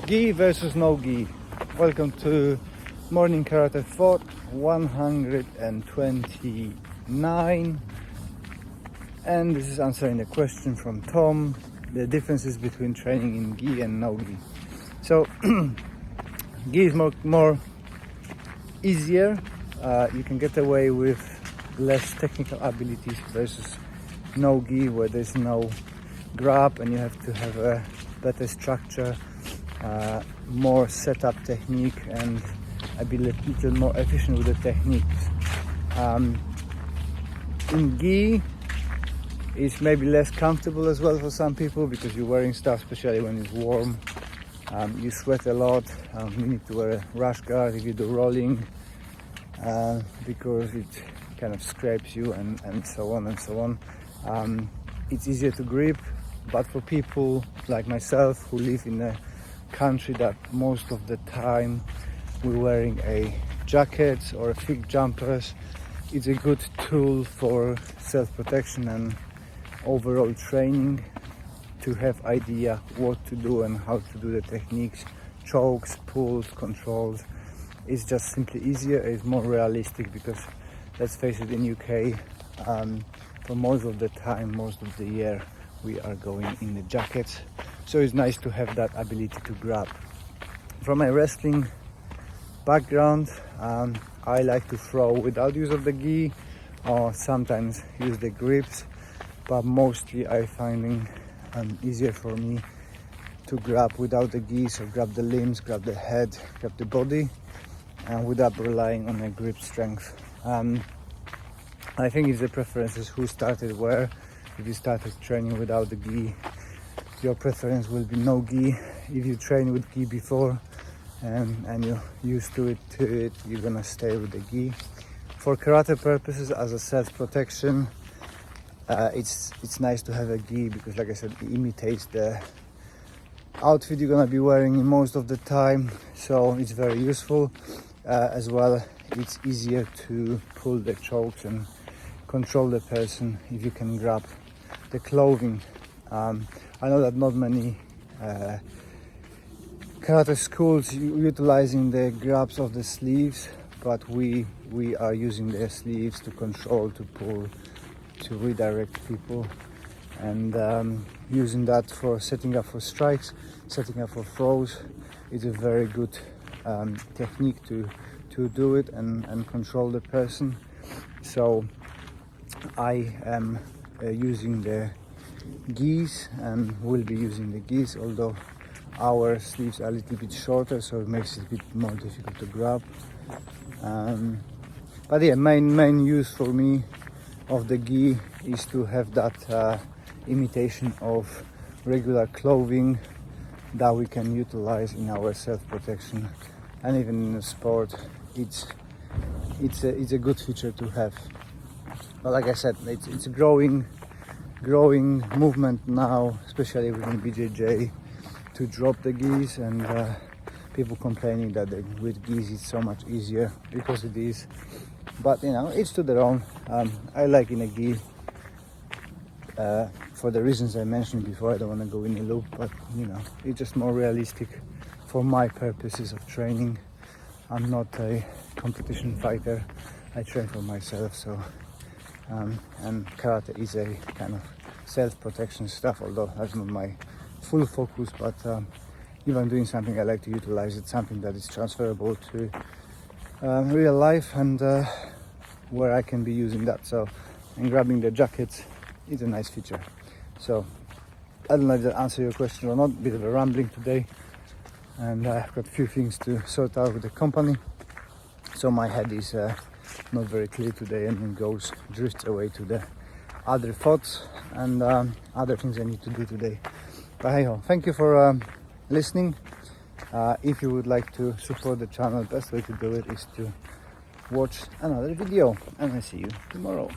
Gi versus no gi. Welcome to Morning Karate Thought 129, and this is answering the question from Tom, the differences between training in gi and no gi. So gi is more easier, you can get away with less technical abilities versus no gi, where there's no grab and you have to have a better structure, more setup technique, and be a little more efficient with the techniques. In gi, it's maybe less comfortable as well for some people because you're wearing stuff, especially when it's warm. You sweat a lot. You need to wear a rash guard if you do rolling, because it kind of scrapes you and so on and so on. It's easier to grip, but for people like myself who live in a country that most of the time we're wearing a jacket or a thick jumpers, it's a good tool for self-protection and overall training, to have idea what to do and how to do the techniques, chokes, pulls, controls. It's just simply easier, it's more realistic, because let's face it, in UK, for most of the time, most of the year, we are going in the jackets, so it's nice to have that ability to grab. From my wrestling background, I like to throw without use of the gi, or sometimes use the grips, but mostly I finding easier for me to grab without the gi, so grab the limbs, grab the head, grab the body, and without relying on a grip strength. I think it's the preferences who started where. If you started training without the gi, your preference will be no gi. If you train with gi before and you're used to it, you're gonna stay with the gi. For karate purposes, as a self-protection, it's nice to have a gi, because like I said, it imitates the outfit you're gonna be wearing most of the time, so it's very useful. As well, it's easier to pull the chokes and control the person if you can grab the clothing. I know that not many karate schools utilizing the grabs of the sleeves, but we are using the sleeves to control, to pull, to redirect people, and using that for setting up for strikes, setting up for throws. It's a very good technique to do it and control the person. So I am using the gis and will be using the gis, although our sleeves are a little bit shorter, so it makes it a bit more difficult to grab. But yeah, main use for me of the gi is to have that imitation of regular clothing that we can utilize in our self-protection, and even in the sport, it's a good feature to have. But like I said, it's a growing movement now, especially within BJJ, to drop the gis, and people complaining that with gis it's so much easier, because it is. But you know, it's to their own. I like in a gi for the reasons I mentioned before. I don't want to go in a loop, but you know, it's just more realistic for my purposes of training. I'm not a competition fighter, I train for myself, so and karate is a kind of self-protection stuff, although that's not my full focus. But if I'm doing something, I like to utilize it, something that is transferable to real life, and where I can be using that. So, and grabbing the jackets is a nice feature. So I don't know if that answers your question or not. Bit of a rambling today, and I've got a few things to sort out with the company, so my head is not very clear today, and it drifts away to the other thoughts and other things I need to do today. But hey ho, thank you for listening. If you would like to support the channel, the best way to do it is to watch another video, and I'll see you tomorrow.